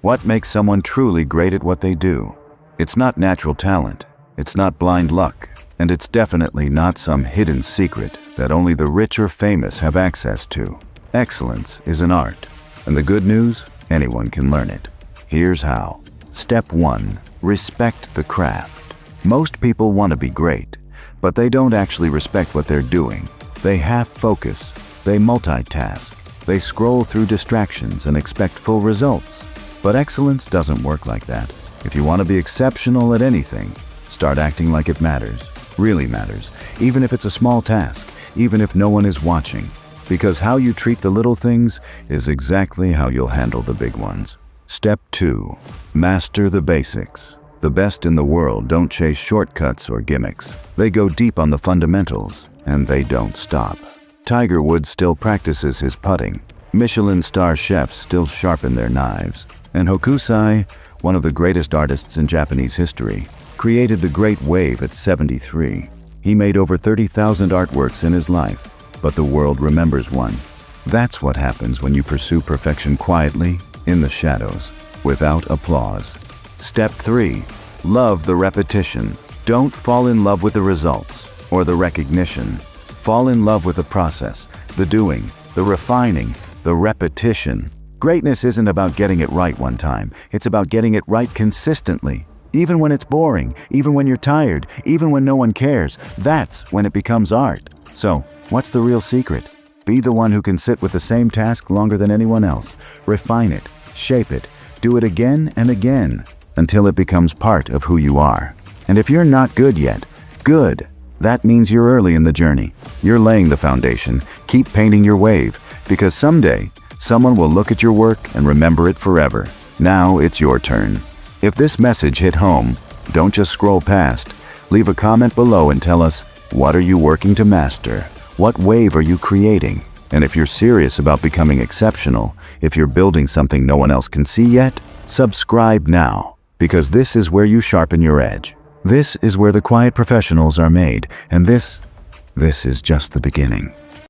What makes someone truly great at what they do? It's not natural talent, it's not blind luck, and it's definitely not some hidden secret that only the rich or famous have access to. Excellence is an art, and the good news, anyone can learn it. Here's how. Step 1. Respect the craft. Most people want to be great, but they don't actually respect what they're doing. They half focus, they multitask, they scroll through distractions and expect full results. But excellence doesn't work like that. If you want to be exceptional at anything, start acting like it matters, really matters, even if it's a small task, even if no one is watching. Because how you treat the little things is exactly how you'll handle the big ones. Step 2. Master the basics. The best in the world don't chase shortcuts or gimmicks. They go deep on the fundamentals, and they don't stop. Tiger Woods still practices his putting. Michelin star chefs still sharpen their knives. And Hokusai, one of the greatest artists in Japanese history, created the Great Wave at 73. He made over 30,000 artworks in his life, but the world remembers one. That's what happens when you pursue perfection quietly, in the shadows, without applause. Step 3. Love the repetition. Don't fall in love with the results or the recognition. Fall in love with the process, the doing, the refining, the repetition. Greatness isn't about getting it right one time. It's about getting it right consistently. Even when it's boring, even when you're tired, even when no one cares, that's when it becomes art. So, what's the real secret? Be the one who can sit with the same task longer than anyone else. Refine it, shape it, do it again and again, until it becomes part of who you are. And if you're not good yet, good. That means you're early in the journey. You're laying the foundation. Keep painting your wave, because someday, someone will look at your work and remember it forever. Now it's your turn. If this message hit home, don't just scroll past. Leave a comment below and tell us, what are you working to master? What wave are you creating? And if you're serious about becoming exceptional, if you're building something no one else can see yet, subscribe now, because this is where you sharpen your edge. This is where the quiet professionals are made, and this is just the beginning.